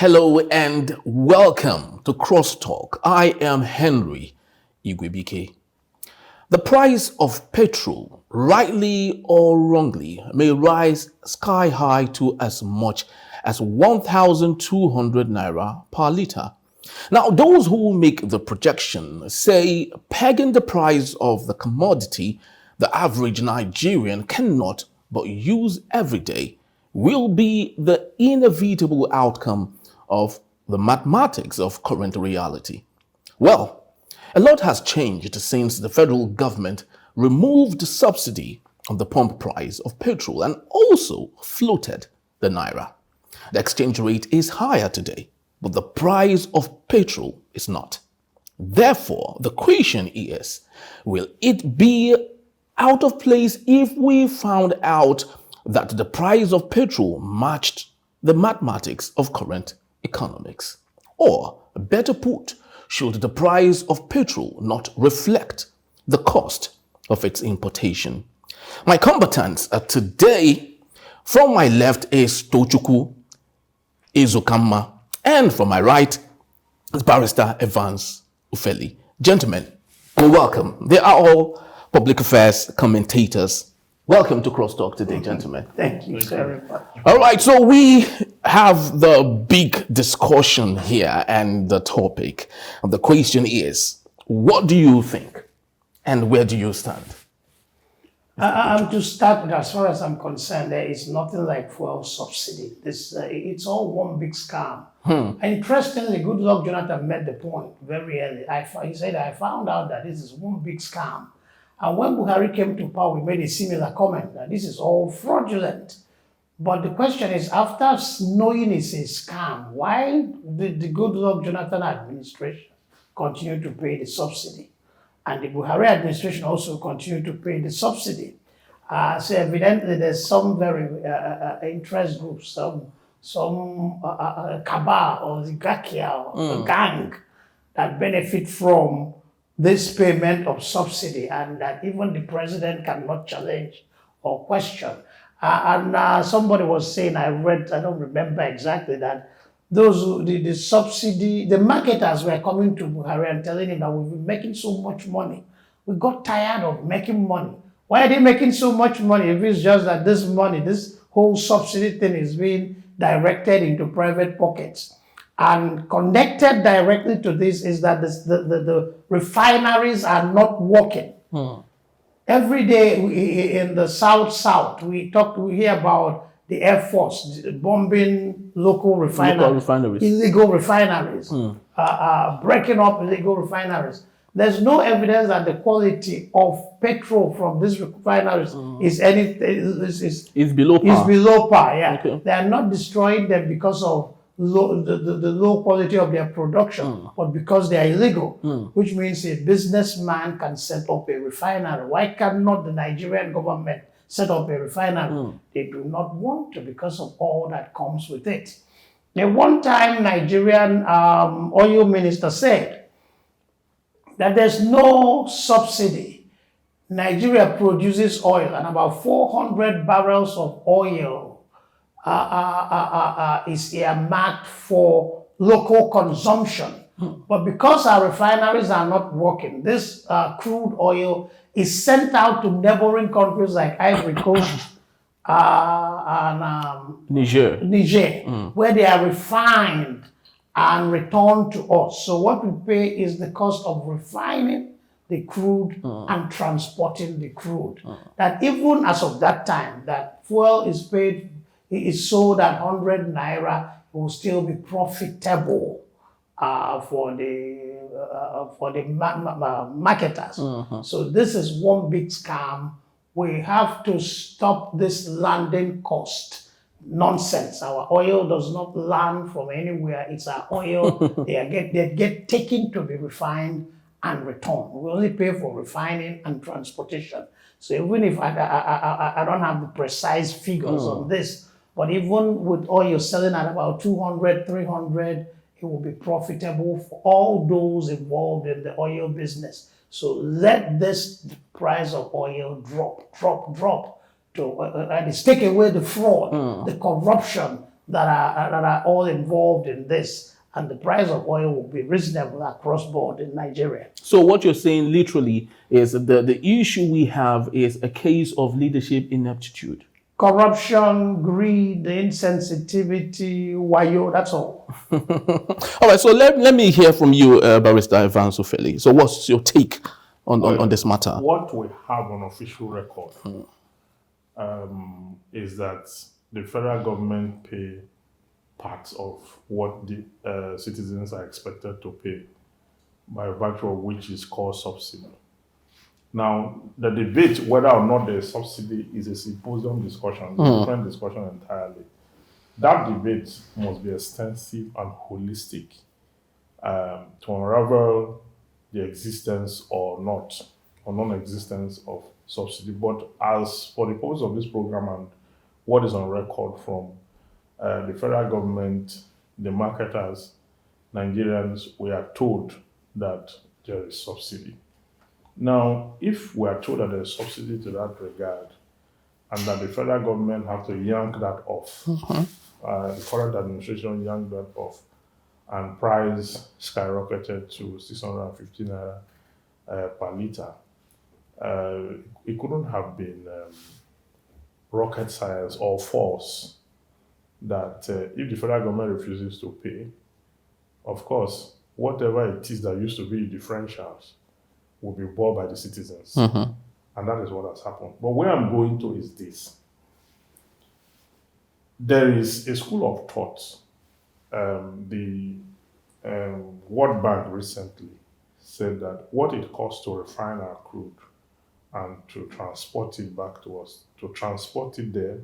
Hello and welcome to Crosstalk. I am Henry Igwebike. The price of petrol, rightly or wrongly, may rise sky high to as much as 1,200 naira per litre. Now, those who make the projection say pegging the price of the commodity the average Nigerian cannot but use every day will be the inevitable outcome of the mathematics of current reality. Well, a lot has changed since the federal government removed the subsidy on the pump price of petrol and also floated the naira. The exchange rate is higher today, but the price of petrol is not. Therefore, the question is, will it be out of place if we found out that the price of petrol matched the mathematics of current economics? Or, better put, should the price of petrol not reflect the cost of its importation? My combatants today, from my left is Tochukwu Ezokama, and from my right is Barrister Evans Ufeli. Gentlemen, well, welcome. They are all public affairs commentators. Welcome to Crosstalk today, gentlemen. Thank you very much. All right, so we have the big discussion here, and the topic of the question is, what do you think and where do you stand? I'm to start, as far as I'm concerned, there is nothing like fuel subsidy. It's all one big scam. And interestingly, Goodluck Jonathan made the point very early. He said, I found out that this is one big scam. And when Buhari came to power, we made a similar comment that this is all fraudulent. But the question is, after knowing it's a scam, why did the Goodluck Jonathan administration continue to pay the subsidy? And the Buhari administration also continue to pay the subsidy. So evidently there's some very interest groups, some cabal or the gakia or gang that benefit from this payment of subsidy, and that even the president cannot challenge or question. Somebody was saying, I don't remember exactly, that the subsidy, the marketers were coming to Buhari and telling him that we've been making so much money. We got tired of making money. Why are they making so much money if it's just that this money, this whole subsidy thing is being directed into private pockets? And connected directly to this is that the refineries are not working. Every day in the South, we hear about the Air Force bombing local refineries. Illegal refineries, breaking up illegal refineries. There's no evidence that the quality of petrol from these refineries is below par. Is below par. Yeah, okay. They are not destroying them because of the low quality of their production, but because they are illegal, which means a businessman can set up a refinery. Why cannot the Nigerian government set up a refinery? They do not want to because of all that comes with it. At one time, Nigerian oil minister said that there's no subsidy. Nigeria produces oil, and about 400 barrels of oil is earmarked for local consumption. But because our refineries are not working, this crude oil is sent out to neighboring countries like Ivory Coast and Niger, where they are refined and returned to us. So what we pay is the cost of refining the crude and transporting the crude. That even as of that time, that fuel is sold at 100 naira, it will still be profitable for the marketers. So this is one big scam. We have to stop this landing cost nonsense. Our oil does not land from anywhere. It's our oil. They get taken to be refined and returned. We only pay for refining and transportation. So even if I don't have the precise figures on this, but even with oil selling at about 200, 300, it will be profitable for all those involved in the oil business. So let this price of oil drop to and take away the fraud, the corruption, that are all involved in this, and the price of oil will be reasonable across board in Nigeria. So what you're saying literally is the issue we have is a case of leadership ineptitude. Corruption, greed, insensitivity, wayo, that's all. All right, so let me hear from you, Barrister Evans Ofeli. So what's your take on this matter? What we have on official record is that the federal government pay part of what the citizens are expected to pay, by virtue of which is called subsidy. Now, the debate whether or not there is subsidy is a symposium discussion, a different discussion entirely. That debate must be extensive and holistic to unravel the existence or non-existence of subsidy. But as for the purpose of this program and what is on record from the federal government, the marketers, Nigerians, we are told that there is subsidy. Now, if we are told that there is subsidy to that regard, and that the federal government have to yank that off, the current administration yanked that off, and price skyrocketed to 650 naira per litre, it couldn't have been rocket science or force that if the federal government refuses to pay, of course, whatever it is that used to be differentials will be borne by the citizens. And that is what has happened. But where I'm going to is this. There is a school of thought. The World Bank recently said that what it costs to refine our crude and to transport it back to us, to transport it there,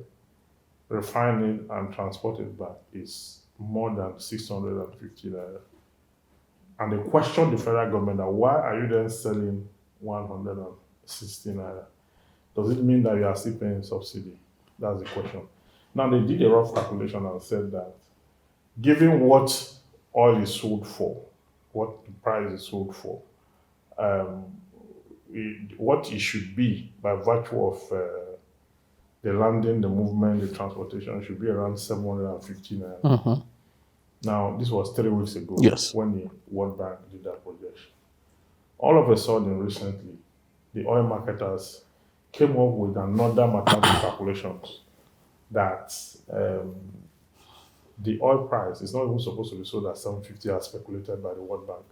refine it and transport it back is more than 650 naira. And they questioned the federal government that why are you then selling 160 naira? Does it mean that you are still paying subsidy? That's the question. Now they did a rough calculation and said that given what oil is sold for, what the price is sold for, what it should be by virtue of the landing, the movement, the transportation should be around 750 naira. Now, this was 3 weeks ago when the World Bank did that projection. All of a sudden, recently, the oil marketers came up with another mathematical calculations that the oil price is not even supposed to be sold at 750 as speculated by the World Bank,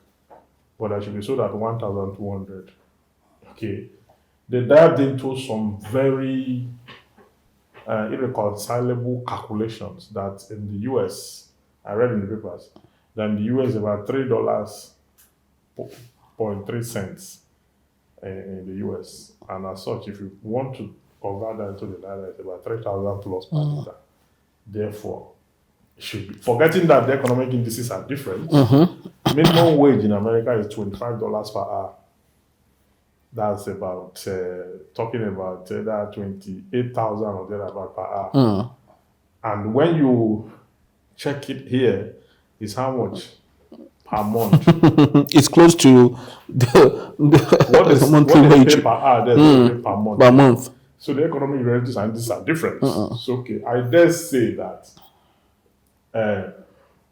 but it should be sold at 1,200. Okay. They dived into some very irreconcilable calculations that in the US, I read in the papers, that in the US about $3.3 in the US. And as such, if you want to convert that into the naira, it's about 3,000 plus per litre. Therefore, it should be, forgetting that the economic indices are different, minimum wage in America is $25 per hour. That's about, talking about that 28,000 or thereabout per hour. And when you check it here, is how much per month? It's close to what is monthly wage per hour, there's per month. Per month. So the economic realities and these are different. So okay, I dare say that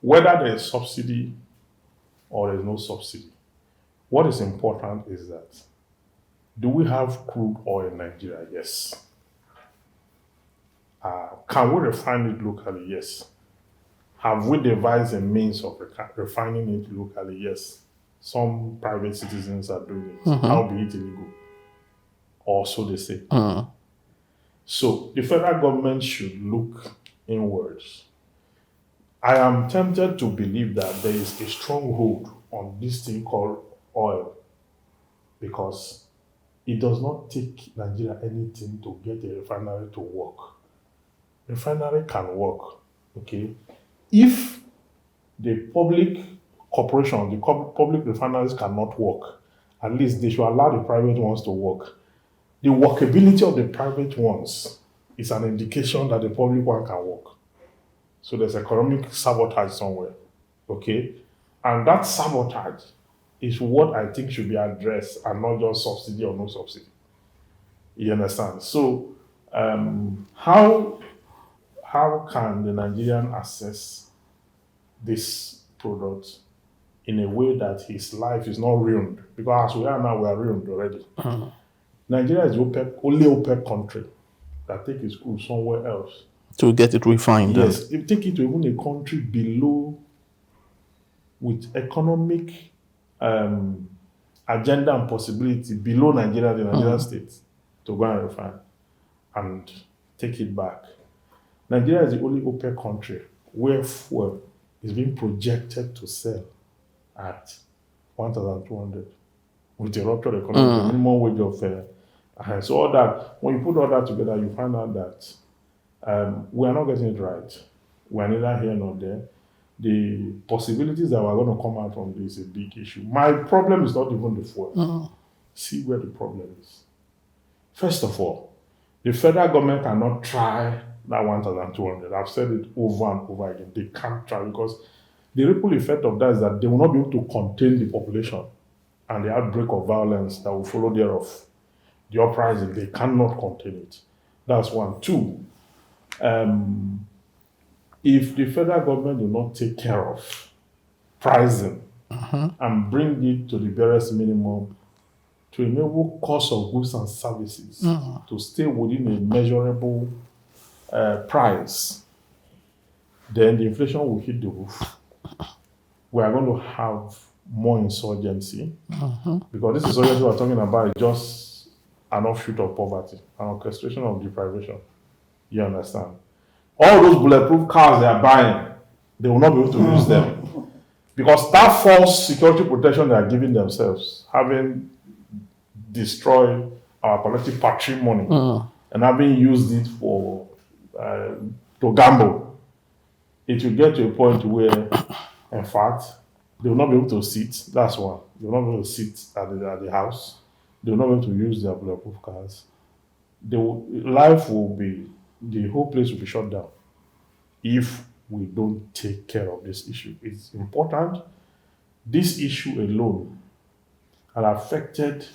whether there is subsidy or there is no subsidy, what is important is that do we have crude oil in Nigeria? Yes. Can we refine it locally? Yes. Have we devised a means of refining it locally? Yes. Some private citizens are doing it, albeit illegal. Or so they say. So the federal government should look inwards. I am tempted to believe that there is a stronghold on this thing called oil because it does not take Nigeria anything to get a refinery to work. Refinery can work, okay? If the public corporation, the public refineries cannot work, at least they should allow the private ones to work. The workability of the private ones is an indication that the public one can work. So there's economic sabotage somewhere, okay? And that sabotage is what I think should be addressed and not just subsidy or no subsidy. You understand? So how how can the Nigerian access this product in a way that his life is not ruined? Because as we are now, we are ruined already. Nigeria is the only OPEC country that take its crude somewhere else. To get it refined. Yes, if you take it to even a country below with economic agenda and possibility below Nigeria, the Nigerian state, to go and refine and take it back. Nigeria is the only OPEC country where fuel is being projected to sell at 1,200 with a ruptured economy, minimum wage of so all that, when you put all that together, you find out that we are not getting it right. We are neither here nor there. The possibilities that we're going to come out from this is a big issue. My problem is not even the fuel. See where the problem is. First of all, the federal government cannot try that 1,200. I've said it over and over again. They can't try because the ripple effect of that is that they will not be able to contain the population and the outbreak of violence that will follow thereof. The uprising, they cannot contain it. That's one. Two, if the federal government will not take care of pricing and bring it to the barest minimum to enable cost of goods and services to stay within a measurable price, then the inflation will hit the roof. We are going to have more insurgency because this insurgency we're talking about is just an offshoot of poverty, an orchestration of deprivation. You understand? All those bulletproof cars they are buying, they will not be able to use them because that false security protection they are giving themselves, having destroyed our collective patrimony and having used it for to gamble, it will get to a point where, in fact, they will not be able to sit. That's one. They will not be able to sit at the house. They will not be able to use their bulletproof cars. The whole place will be shut down if we don't take care of this issue. It's important. This issue alone has affected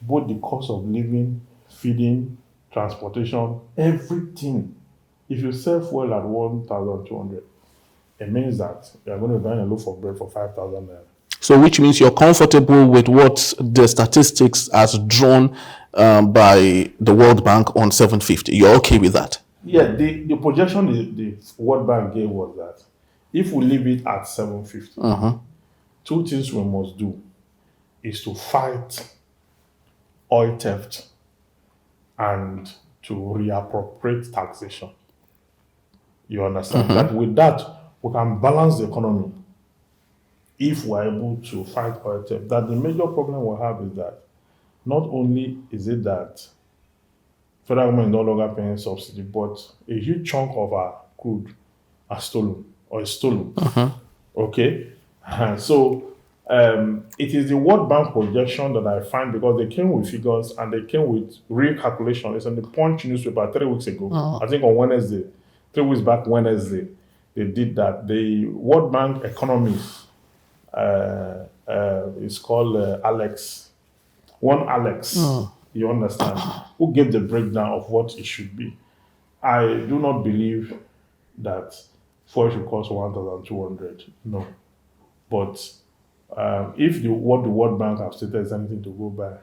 both the cost of living, feeding, transportation, everything. If you sell fuel at 1,200, it means that you are going to buy a loaf of bread for 5,000 naira. So which means you're comfortable with what the statistics as drawn by the World Bank on 750. You're okay with that? Yeah, the projection the World Bank gave was that if we leave it at 750, two things we must do is to fight oil theft and to reappropriate taxation. You understand? That with that, we can balance the economy if we're able to fight oil theft. That the major problem we have is that not only is it that federal government is no longer paying subsidy, but a huge chunk of our crude are stolen or is stolen. Okay? So it is the World Bank projection that I find because they came with figures and they came with real calculation. It's in the Punch newspaper 3 weeks ago. I think on Wednesday, 3 weeks back Wednesday, they did that. The World Bank economist is called Alex. You understand? Who gave the breakdown of what it should be. I do not believe that fuel should cost 1,200. No. But if what the World Bank have stated is anything to go by,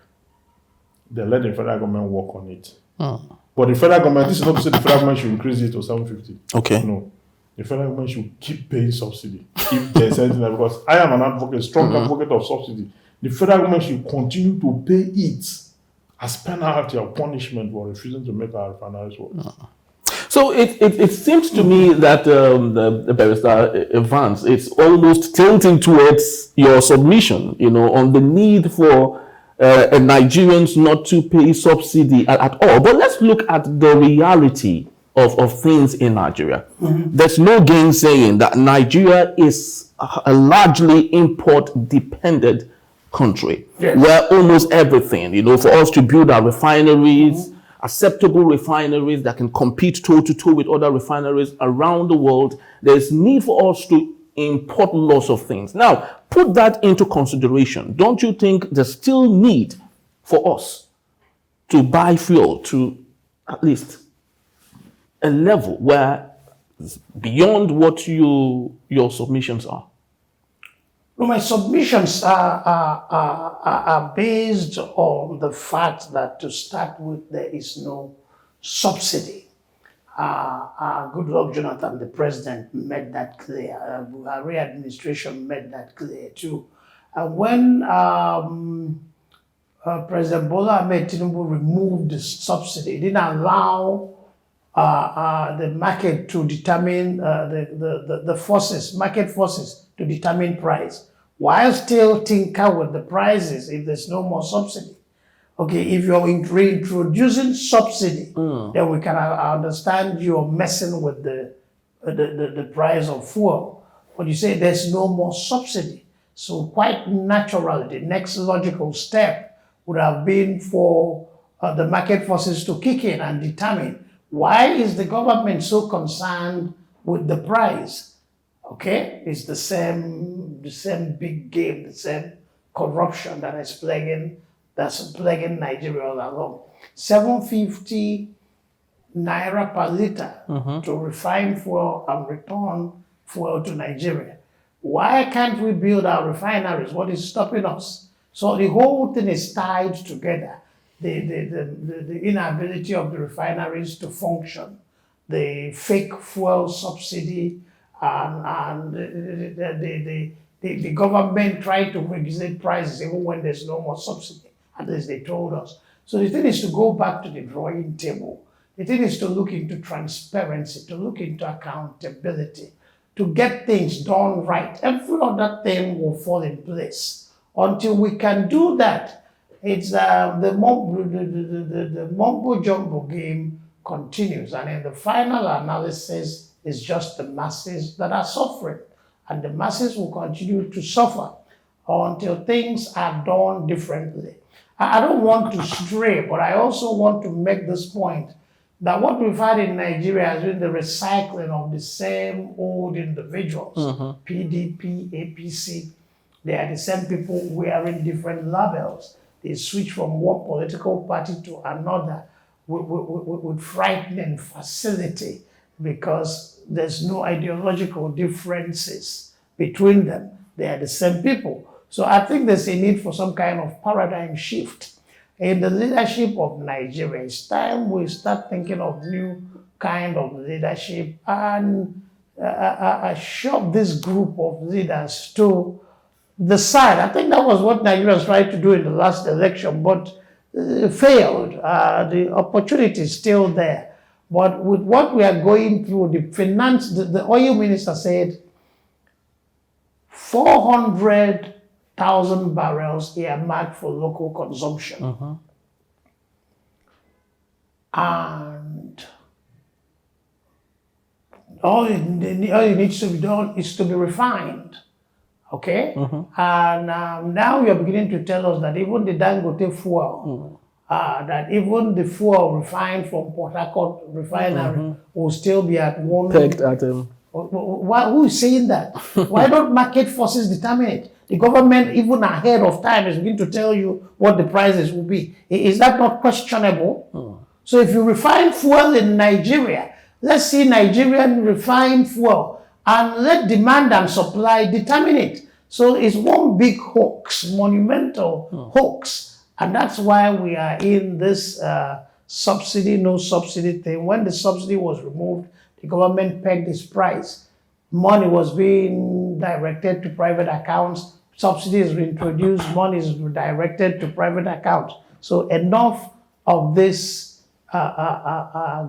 then let the federal government work on it. But the federal government, this is not to say the federal government should increase it to 750. Okay. No. The federal government should keep paying subsidy if there's anything like, because I am an advocate, strong advocate of subsidy. The federal government should continue to pay it as penalty or punishment for refusing to make our refineries work. So it seems to me that the barrister Evans is almost tilting towards your submission, on the need for Nigerians not to pay subsidy at all. But let's look at the reality of things in Nigeria. There's no gainsaying that Nigeria is a largely import-dependent country, where almost everything, for us to build our refineries, acceptable refineries that can compete toe-to-toe with other refineries around the world, there's need for us to import lots of things. Now, put that into consideration. Don't you think there's still need for us to buy fuel to at least a level where beyond what your submissions are? No, my submissions are based on the fact that, to start with, there is no subsidy. Goodluck Jonathan, the president, made that clear. Buhari administration made that clear too. And when President Bola Ahmed Tinubu removed the subsidy, it didn't allow the market to determine the forces, market forces to determine price. Why still tinker with the prices if there's no more subsidy? Okay, if you're reintroducing subsidy, then we can understand you're messing with the price of fuel. But you say there's no more subsidy. So quite naturally, the next logical step would have been for the market forces to kick in and determine, why is the government so concerned with the price? Okay, it's the same big game, the same corruption that's plaguing Nigeria all along. 750 naira per liter to refine fuel and return fuel to Nigeria. Why can't we build our refineries? What is stopping us? So the whole thing is tied together. The inability of the refineries to function, the fake fuel subsidy, and the government trying to regulate prices even when there's no more subsidy. At least they told us. So the thing is to go back to the drawing table. The thing is to look into transparency, to look into accountability, to get things done right. Every other thing will fall in place. Until we can do that, it's the mumbo jumbo game continues, and in the final analysis, it's just the masses that are suffering, and the masses will continue to suffer until things are done differently. I don't want to stray, but I also want to make this point that what we've had in Nigeria has been the recycling of the same old individuals, PDP, APC. They are the same people wearing different labels. They switch from one political party to another with frightening facility because there's no ideological differences between them. They are the same people. So I think there's a need for some kind of paradigm shift in the leadership of Nigeria. It's time we start thinking of new kind of leadership and shove this group of leaders to the side. I think that was what Nigerians tried to do in the last election, but failed. The opportunity is still there. But with what we are going through, the oil minister said 400,000 barrels earmarked for local consumption. And all it needs to be done is to be refined. Okay? And now you're beginning to tell us that even the Dangote fuel, that even the fuel refined from Port Harcourt refinery will still be at one... Pegged at who is saying that? Why don't market forces determine it? The government, even ahead of time, is beginning to tell you what the prices will be. Is that not questionable? So if you refine fuel in Nigeria, let's see Nigerian refined fuel, and let demand and supply determine it. So it's one big hoax, monumental hoax. And that's why we are in this subsidy, no subsidy thing. When the subsidy was removed, the government pegged its price. Money was being directed to private accounts. Subsidies reintroduced, money is directed to private accounts. So enough of this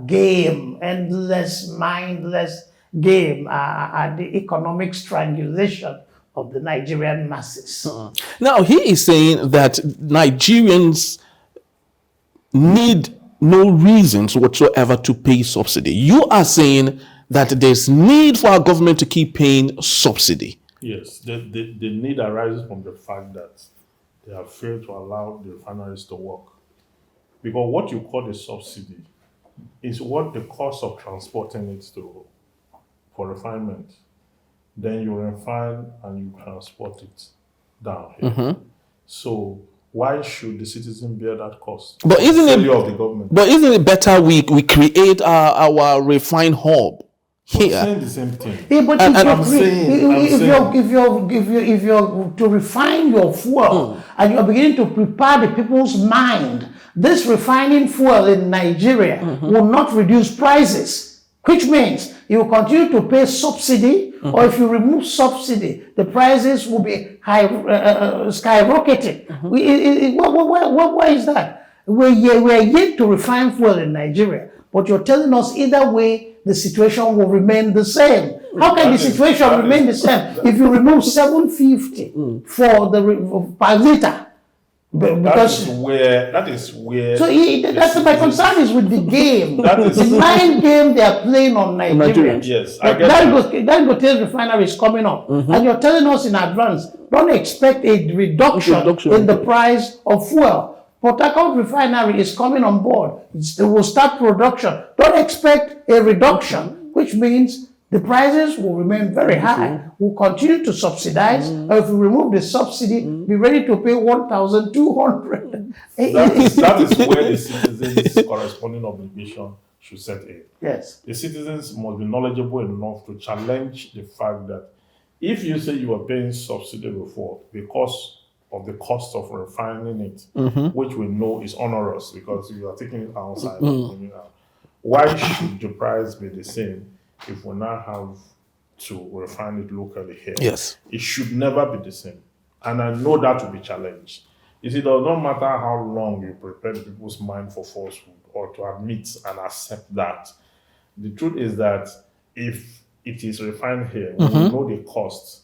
game, endless, mindless game, the economic strangulation of the Nigerian masses. Now, he is saying that Nigerians need no reasons whatsoever to pay subsidy. You are saying that there's need for our government to keep paying subsidy. Yes, the need arises from the fact that they have failed to allow the refineries to work. Because what you call the subsidy is what the cost of transporting it for refinement. Then you refine and you transport it down here. So why should the citizen bear that cost? But isn't failure of the government? But isn't it better we create our refined hub We're here. saying the same thing. Yeah, but And if you're to refine your fuel and you're beginning to prepare the people's mind, this refining fuel in Nigeria will not reduce prices, which means you will continue to pay subsidy, or if you remove subsidy, the prices will be skyrocketing. Why is that? We're yet to refine fuel in Nigeria, but you're telling us either way the situation will remain the same. How can the situation remain the same if you remove 750 for the per liter? Because that is where. so that's my concern is with the game. That is the mind game they are playing on Nigerians. Yes, I But get that Dangote refinery is coming up, and you're telling us in advance, don't expect a reduction in the price of fuel. Port Harcourt refinery is coming on board. It will start production. Don't expect a reduction, which means the prices will remain very high. We'll continue to subsidize. Or if we remove the subsidy, be ready to pay 1,200. That is where the citizens' corresponding obligation should set in. Yes. The citizens must be knowledgeable enough to challenge the fact that if you say you are paying subsidy before because of the cost of refining it, which we know is onerous because you are taking it outside. Why should the price be the same if we now have to refine it locally here? Yes. It should never be the same. And I know that will be challenged. You see, it does not matter how long you prepare people's mind for falsehood or to admit and accept that. The truth is that if it is refined here, we will know the cost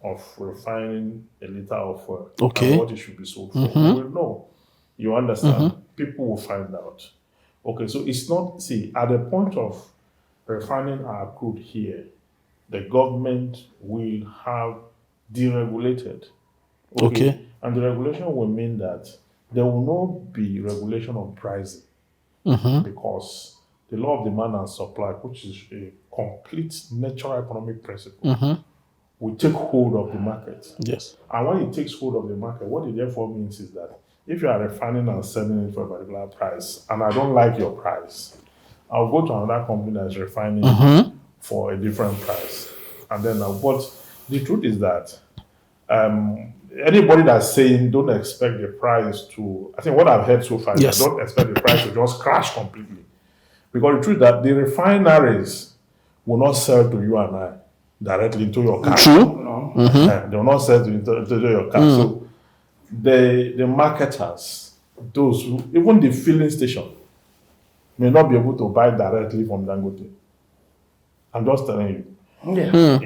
of refining a liter of oil and what it should be sold for. We will know. You understand? People will find out. Okay, so it's not, see, at the point of refining our crude here, the government will have deregulated. Okay. And the regulation will mean that there will not be regulation on pricing because the law of demand and supply, which is a complete natural economic principle, will take hold of the market. Yes. And when it takes hold of the market, what it therefore means is that if you are refining and selling it for a particular price, and I don't like your price, I'll go to another company that's refining for a different price. And then, but the truth is that anybody that's saying don't expect the price to, I think what I've heard so far is that don't expect the price to just crash completely. Because the truth is that the refineries will not sell to you and I directly into your car. True. They will not sell to your car. So the marketers, those who, even the filling station, may not be able to buy directly from Dangote. I'm just telling you. So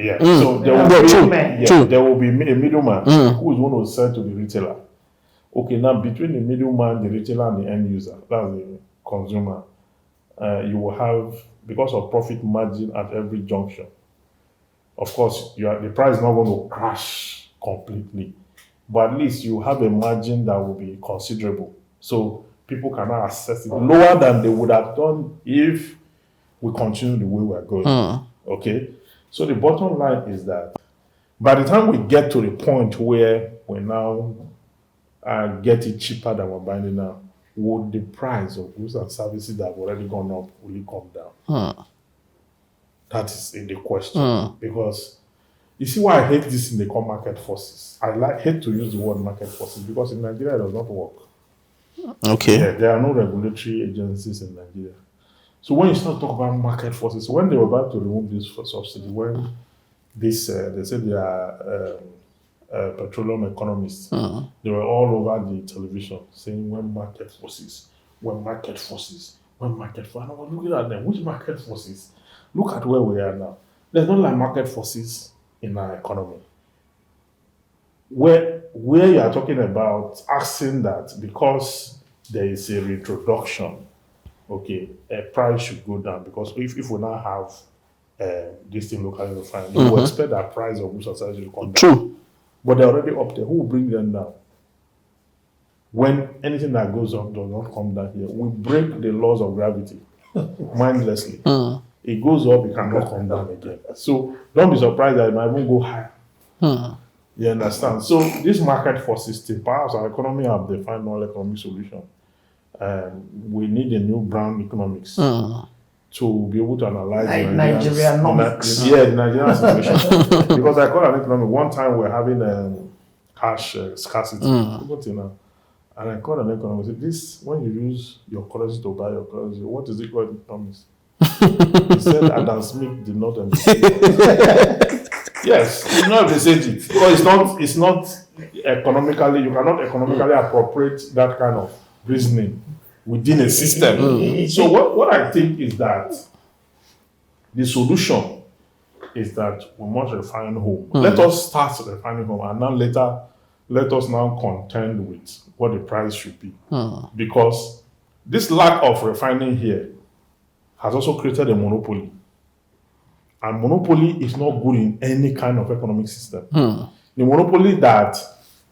there will be a middleman who is going to sell to the retailer. Okay, now between the middleman, the retailer, and the end user, that's the consumer, you will have, because of profit margin at every junction, of course, the price is not going to crash completely, but at least you have a margin that will be considerable. So people cannot access it lower than they would have done if we continue the way we are going. Okay? So the bottom line is that by the time we get to the point where we now get it cheaper than we're buying it now, would the price of goods and services that have already gone up will come down? That is the question. Because you see why I hate this in the call market forces. I hate to use the word market forces because in Nigeria it does not work. Okay. Yeah, there are no regulatory agencies in Nigeria. So when you start talking about market forces, when they were about to remove this subsidy, when this they said they are petroleum economists, they were all over the television saying when market forces. And I was looking at them, which market forces? Look at where we are now. There's not like market forces in our economy. Where you are talking about asking that because there is a retroduction, okay, a price should go down because if we now have this thing locally refined, we will expect that price of goods and services to come down. True. But they're already up there. Who will bring them down? When anything that goes up does not come down here, we break the laws of gravity mindlessly. It goes up, it cannot come down again. So don't be surprised that it might even go higher. You understand? So this market forces thing, perhaps our economy have defined no economic solution. We need a new brown economics. to be able to analyze Nigerianomics. the Nigerian situation. Because I call an economic. One time we're having cash scarcity, and I called an economist. I said, "This, when you use your currency to buy your currency, what is it called in economics?" He said, "Adam Smith did not understand." Yes, you know they said it because it's not economically. You cannot economically appropriate that kind of reasoning within a system. So what I think is that the solution is that we must refine home. Let us start refining home, and now later let us now contend with what the price should be. Because this lack of refining here has also created a monopoly. And monopoly is not good in any kind of economic system. The monopoly that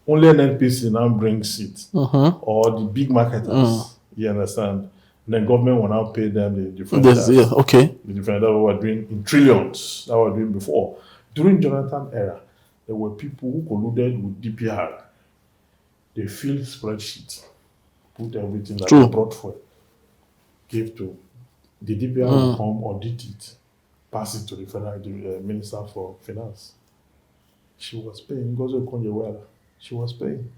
only NNPC now brings it, or the big marketers, you understand? Then government will now pay them the differentials. The differentials were doing in trillions that were doing before. During Jonathan era, there were people who colluded with DPR. They filled spreadsheets, put everything that they brought for, give to the DPR will come audit it, pass it to the federal minister for finance. She was paying. She was paying.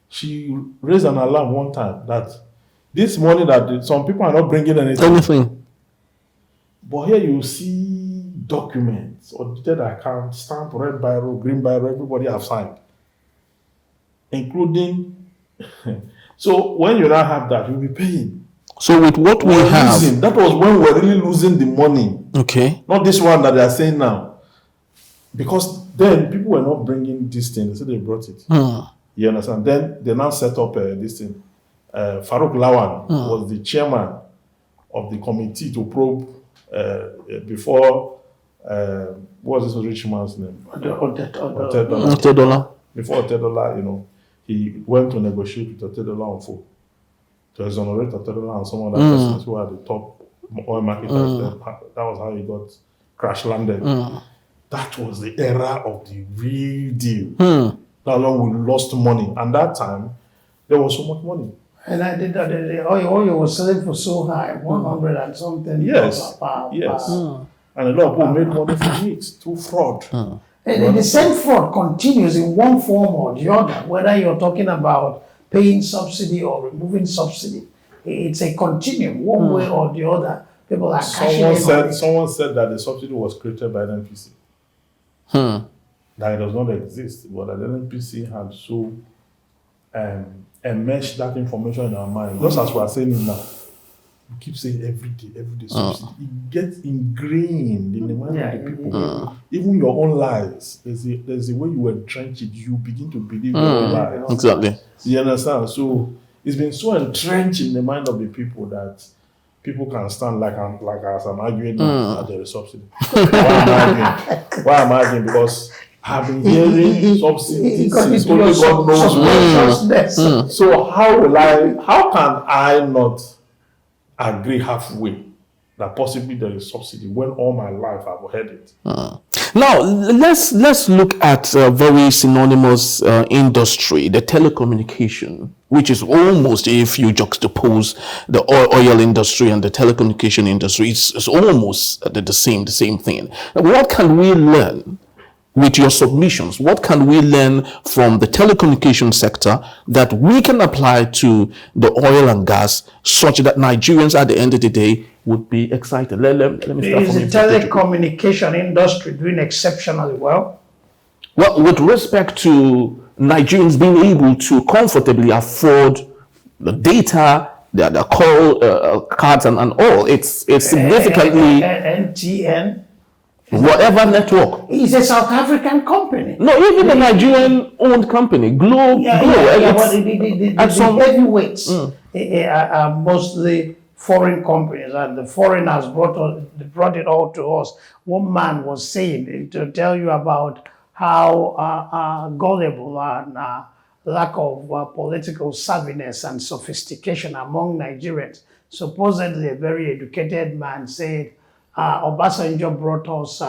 She raised an alarm one time that this money that some people are not bringing anything. But here you see documents, audited accounts, stamp, red biro, green biro, everybody have signed. Including, so when you now have that, you'll be paying. So with what we have, that was when we were really losing the money. Okay. Not this one that they are saying now. Because then people were not bringing this thing. They said they brought it. You understand? Then they now set up this thing. Farouk Lawan was the chairman of the committee to probe before, what was this rich man's name? Otedola. Before Otedola, he went to negotiate with Otedola on phone to exonerate Otedola and some other persons who are the top oil marketers. That was how he got crash landed. That was the era of the real deal. That long we lost money. And that time, there was so much money. And I did that. The oil was selling for so high, 100 and something. Yes. And a lot of people made money from it through fraud. And the same fraud continues in one form or the other, whether you're talking about paying subsidy or removing subsidy. It's a continuum, one way or the other. People are cashing in. Someone said that the subsidy was created by the NPC. That it does not exist, but that the NPC had so enmeshed that information in our mind. Just as we are saying it now. We keep saying every day subsidy. It gets ingrained in the mind of the people. Even your own lies, there's a way you entrench it, you begin to believe your own lies. Exactly. You understand? So it's been so entrenched in the mind of the people that people can stand like as I'm arguing now that there is subsidy. Why am I arguing? Because I've been hearing subsidy since only God knows when. So how can I not agree halfway that possibly there is subsidy when all my life I've heard it? Now let's look at a very synonymous industry, the telecommunication, which is almost, if you juxtapose the oil industry and the telecommunication industry, it's almost the same thing. What can we learn with your submissions? What can we learn from the telecommunication sector that we can apply to the oil and gas, such that Nigerians at the end of the day would be excited? Let me start Is the telecommunication industry doing exceptionally well? Well, with respect to Nigerians being able to comfortably afford the data, the call cards and all, it's significantly NTN. Whatever network. It's a South African company. No, even the Nigerian-owned company, Glo. The heavyweights are mostly foreign companies, and the foreigners brought it all to us. One man was saying, to tell you about how gullible and lack of political savviness and sophistication among Nigerians. Supposedly, a very educated man said, Obasanjo brought us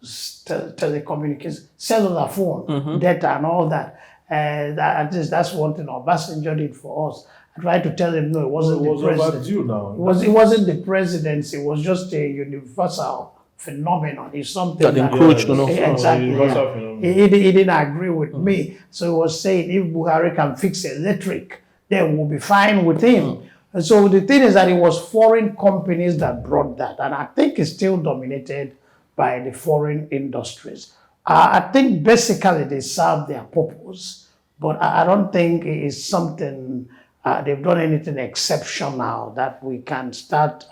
telecommunications, cellular phone, data and all that. At least that's one thing Obasanjo did for us. I tried to tell him, no, it wasn't It was the president. overdue now. It wasn't the presidency. It was just a universal phenomenon. It's something That encroached, Yeah, Exactly. universal Yeah. phenomenon. He didn't agree with me. So he was saying if Buhari can fix electric, then we'll be fine with him. And so the thing is that it was foreign companies that brought that. And I think it's still dominated by the foreign industries. I think basically they serve their purpose, but I don't think it is something, they've done anything exceptional that we can start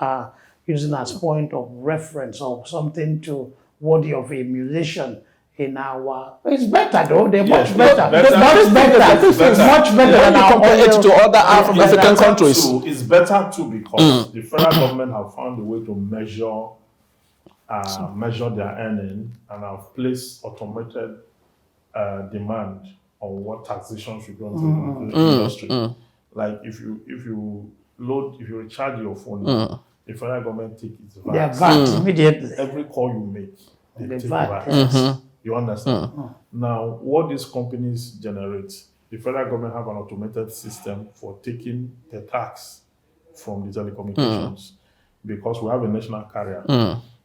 using as point of reference or something to worthy of emulation in our. It's better though. They're Yes, much better. better. Much better. It's much better than our compare it oil. to other African Better countries. too- It's better too because the federal government have found a way to measure their earning and have placed automated demand on what taxation should go into the industry. Like if you recharge your phone, the federal government take its VAT. They're VAT immediately. Every call you make, they The take VAT, VAT. You understand? Now, what these companies generate, the federal government have an automated system for taking the tax from the telecommunications because we have a national carrier.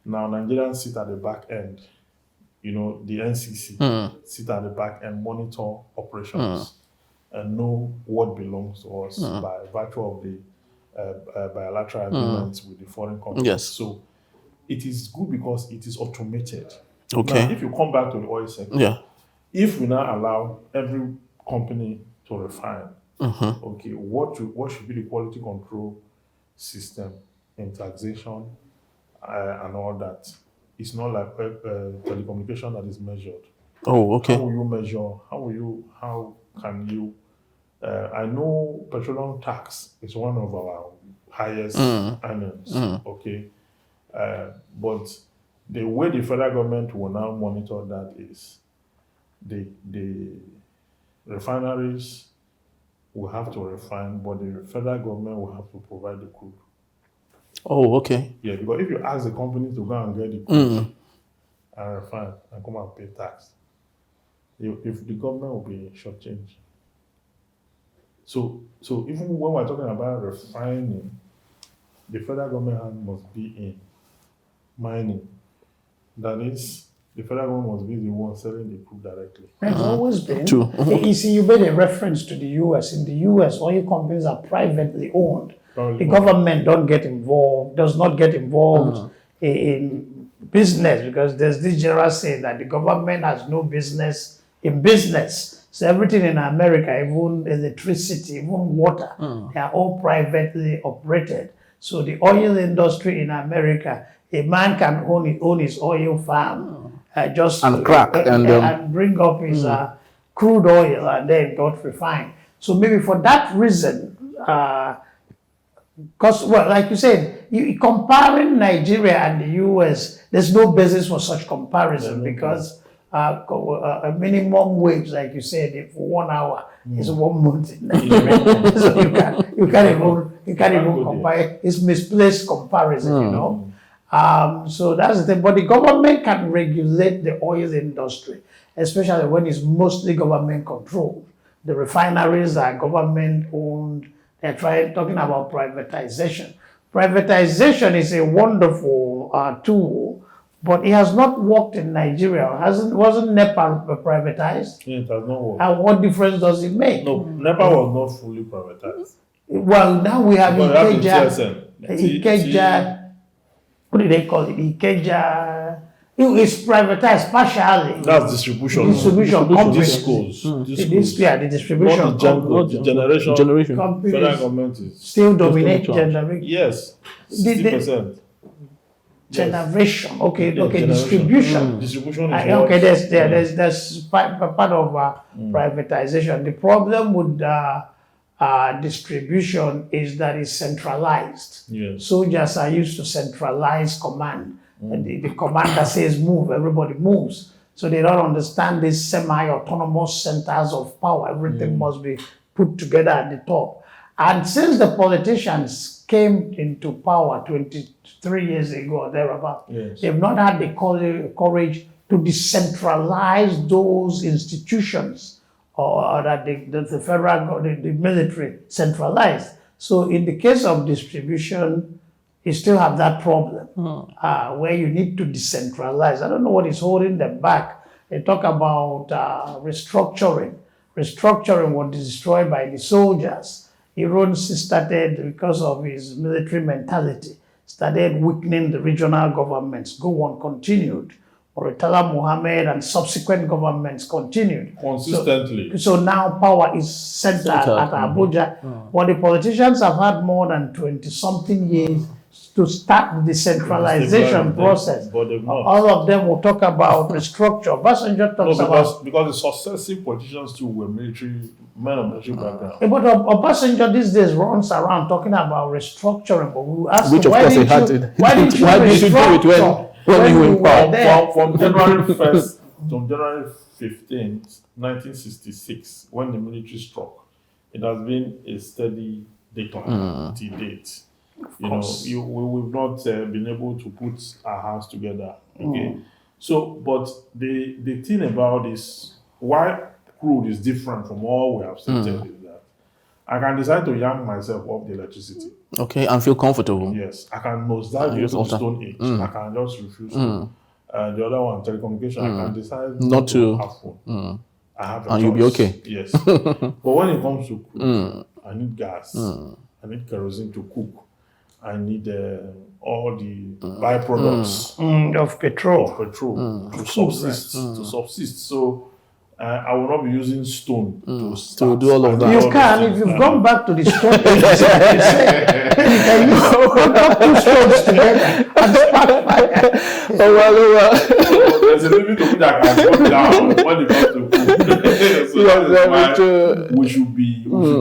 Now, Nigerians sit at the back end. You know, the NCC sit at the back and monitor operations and know what belongs to us by virtue of the bilateral agreements with the foreign companies. Yes. So it is good because it is automated. Okay. Now, if you come back to the oil sector, if we now allow every company to refine, okay, what should be the quality control system in taxation and all that? It's not like telecommunication that is measured. Oh, okay. How will you measure? How can you? I know petroleum tax is one of our highest earnings. Okay, but the way the federal government will now monitor that is the refineries will have to refine, but the federal government will have to provide the crude. Oh, okay. Yeah, because if you ask the companies to go and get the crude and refine and come and pay tax, if the government will be shortchanged. So even when we're talking about refining, the federal government hand must be in mining. That is, the federal government must be the one selling the crude directly. It's always been. True. You see, you made a reference to the US. In the US, oil companies are privately owned. The government does not get involved in business because there's this general saying that the government has no business in business. So everything in America, even electricity, even water, they are all privately operated. So the oil industry in America, a man can own his oil farm, and bring up his crude oil and then got refined. So maybe for that reason, because, well, like you said, comparing Nigeria and the US, there's no basis for such comparison because a minimum wage, like you said, for 1 hour is 1 month in Nigeria. So you can't even compare. It's misplaced comparison, you know. So that's the thing. But the government can regulate the oil industry, especially when it's mostly government controlled. The refineries are government owned. They're talking about privatization. Privatization is a wonderful tool, but it has not worked in Nigeria. Wasn't NEPA privatized? Yeah, it has not worked. And what difference does it make? No, NEPA was not fully privatized. Well, now we have Ikeja. Ikeja. What do they call it? Ikeja. It's privatized partially. That's distribution. Distribution company. The distribution not the generation. companies Federal government is still dominate generation. yes, 60%. Generation. Okay, Generation. distribution. Distribution is Okay, there's part of privatization. The problem with distribution is that it's centralized. Yes. Soldiers are used to centralized command. And the commander says move, everybody moves. So they don't understand these semi-autonomous centers of power. Everything must be put together at the top. And since the politicians came into power 23 years ago or thereabout, they've not had the courage to decentralize those institutions or that the federal, the military centralized. So in the case of distribution, you still have that problem where you need to decentralize. I don't know what is holding them back. They talk about restructuring. Restructuring was destroyed by the soldiers. Ironsi started, because of his military mentality, started weakening the regional governments. Gowon continued. Murtala Muhammad and subsequent governments continued. Consistently. So now power is centered at Abuja. But the politicians have had more than 20-something years to start the decentralization process. But they've not. All of them will talk about restructure. Obasanjo talks about... Because the successive politicians too were military, men of military background. But Obasanjo these days runs around talking about restructuring. But we ask Which him, of course he had to. why did you Why did you do it restructure when you we were in power? were there? From January 1st to January 15th, 1966, when the military struck, it has been a steady decline to date. You know, we've not been able to put our hands together. Okay, so but the thing about this, why crude is different from all we have stated is that I can decide to yank myself off the electricity. Okay, and feel comfortable. Yes, I can nosedive into the stone age. I can just refuse to. The other one, telecommunication, I can decide Not to have phone. I have a And choice. you'll be okay. Yes. But when it comes to crude, I need gas. I need kerosene to cook. I need all the byproducts Of petrol. petrol to subsist. To subsist. So I will not be using stone to start. do all of that. You can, if you've gone back to the stone age, you can use two stones together and spark fire. There's a limit to which I can go down when it comes to food. So that is why we should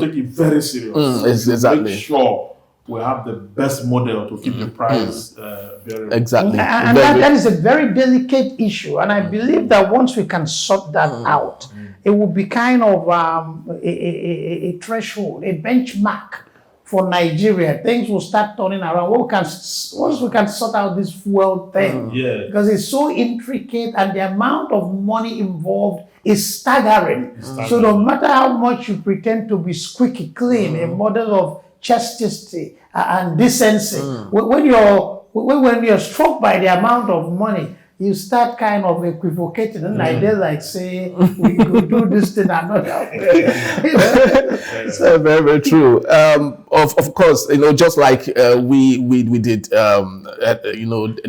take it very serious. Exactly. Make sure we have the best model to keep the price very Exactly. And that is a very delicate issue. And I believe that once we can sort that out, it will be kind of a threshold, a benchmark for Nigeria. Things will start turning around. Once we can sort out this fuel thing, because it's so intricate and the amount of money involved is staggering. So no matter how much you pretend to be squeaky clean, a model of chastity and decency, when you're struck by the amount of money, you start kind of equivocating. And like say, we could do this thing another way. So very, very true. Of course, just like we did,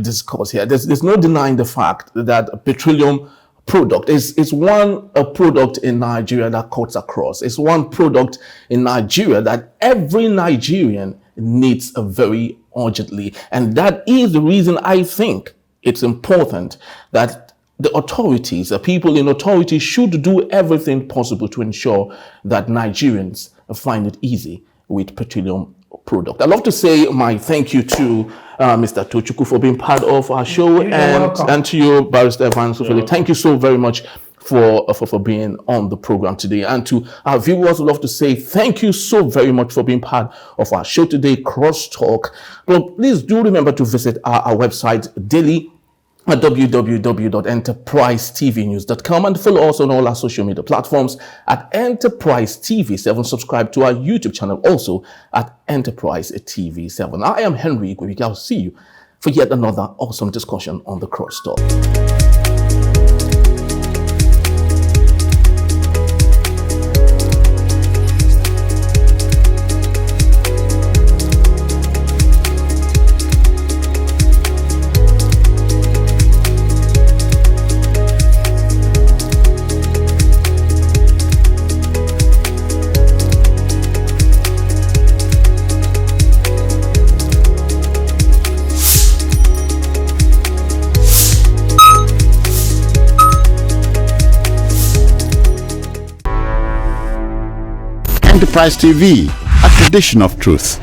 discuss here. There's no denying the fact that a petroleum product is one product in Nigeria that cuts across. It's one product in Nigeria that every Nigerian needs very urgently, and that is the reason I think it's important that the authorities, the people in authority, should do everything possible to ensure that Nigerians find it easy with petroleum product. I'd love to say my thank you to Mr. Tochukwu for being part of our show, and to you, Barrister Evans. Thank you so very much for being on the program today. And to our viewers, I'd love to say thank you so very much for being part of our show today, Crosstalk. Well, please do remember to visit our website daily at www.enterprisetvnews.com, and follow us on all our social media platforms at Enterprise TV7. Subscribe to our YouTube channel also at Enterprise TV7. I am Henry Igwe. I'll see you for yet another awesome discussion on the Crosstalk. Enterprise TV, a tradition of truth.